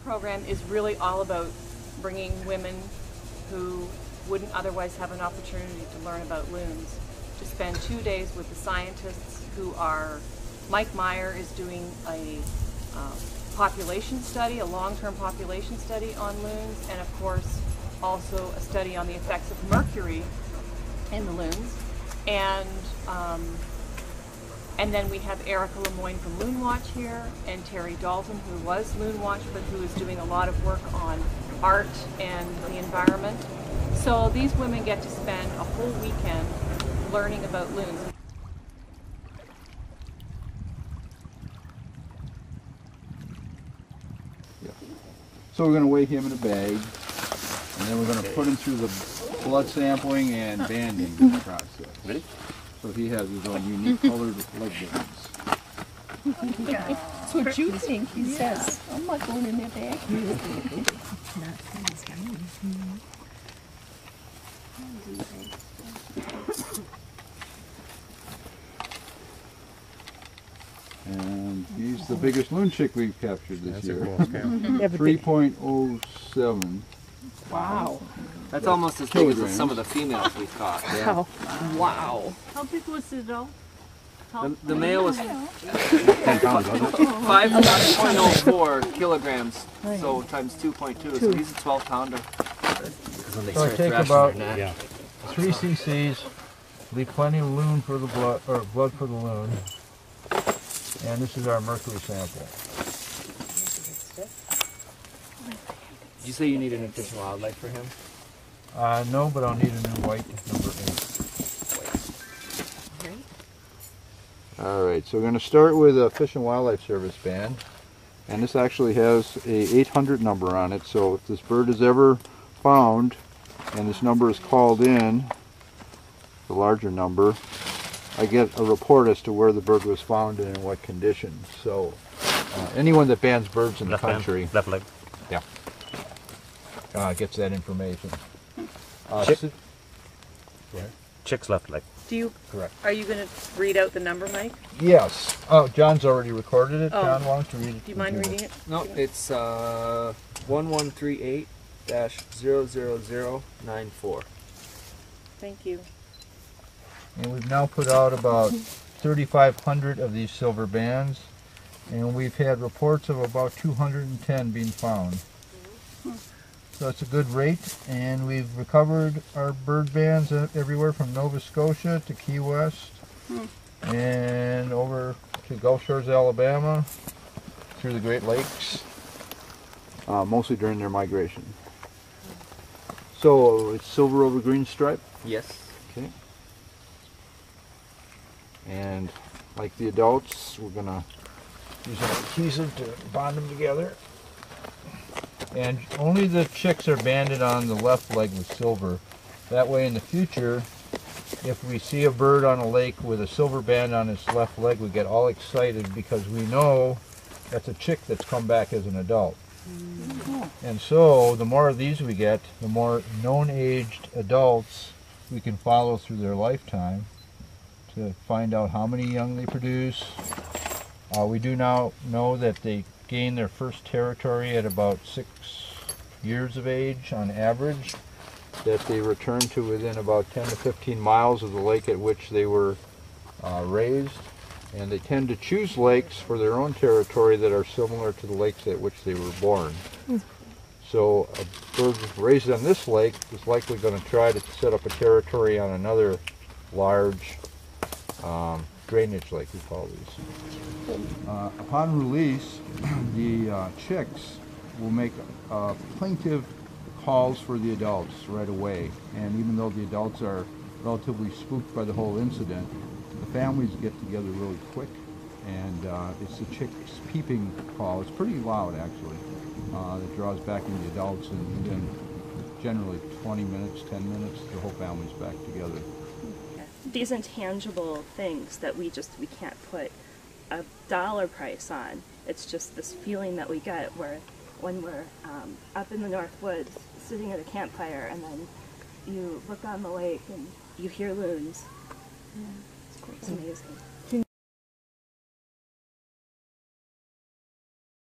program is really all about bringing women who wouldn't otherwise have an opportunity to learn about loons to spend 2 days with the scientists who are, Mike Meyer is doing a population study, a long-term population study on loons, and of course also a study on the effects of mercury in the loons. And then we have Erica Lemoyne from Loon Watch here, and Terry Dalton, who was Loon Watch, but who is doing a lot of work on art and the environment. So these women get to spend a whole weekend learning about loons. Yeah. So we're going to weigh him in a bag, and then we're going to put him through the blood sampling and banding process. Ready? So he has his own unique colored leg bands. That's what you think, he says. I'm not going in there bag. And he's the biggest loon chick we've captured this year. 3.07. 3.07. Wow. That's almost as big as some of the females we've caught. Yeah. Wow. How big was the adult? The male was 5.04 kilograms, so times 2.2, so he's a 12 pounder. So I take about 3 cc's, leave plenty of loon for the blood, or blood for the loon, and this is our mercury sample. Did you say you need an Fish and Wildlife for him? No, but I'll need a new white number 8. Alright, so we're going to start with a Fish and Wildlife Service band. And this actually has a 800 number on it, so if this bird is ever found and this number is called in, the larger number, I get a report as to where the bird was found and in what condition. So anyone that bans birds in the country left leg. Gets that information. Chick's left leg. Do you? Correct. Are you going to read out the number, Mike? Yes. Oh, John's already recorded it. Oh. John wants to read it. Do you mind reading it? No, it's 1138-00094. Thank you. And we've now put out about 3,500 of these silver bands, and we've had reports of about 210 being found. So it's a good rate, and we've recovered our bird bands everywhere from Nova Scotia to Key West, and over to Gulf Shores, Alabama, through the Great Lakes, mostly during their migration. So it's silver over green stripe? Yes. Okay. And like the adults, we're going to use an adhesive to bond them together. And only the chicks are banded on the left leg with silver. That way in the future, if we see a bird on a lake with a silver band on its left leg, we get all excited because we know that's a chick that's come back as an adult. And so the more of these we get, the more known aged adults we can follow through their lifetime to find out how many young they produce. We do now know that they gain their first territory at about 6 years of age on average, that they return to within about 10 to 15 miles of the lake at which they were raised, and they tend to choose lakes for their own territory that are similar to the lakes at which they were born. So a bird raised on this lake is likely going to try to set up a territory on another large drainage lake, we call these. Upon release, the chicks will make plaintive calls for the adults right away, and even though the adults are relatively spooked by the whole incident, the families get together really quick, and it's the chick's peeping call. It's pretty loud actually, that draws back in the adults, and within generally 20 minutes, 10 minutes, the whole family's back together. These intangible things that we can't put a dollar price on. It's just this feeling that we get where when we're up in the North Woods sitting at a campfire, and then you look on the lake and you hear loons. Yeah, it's amazing.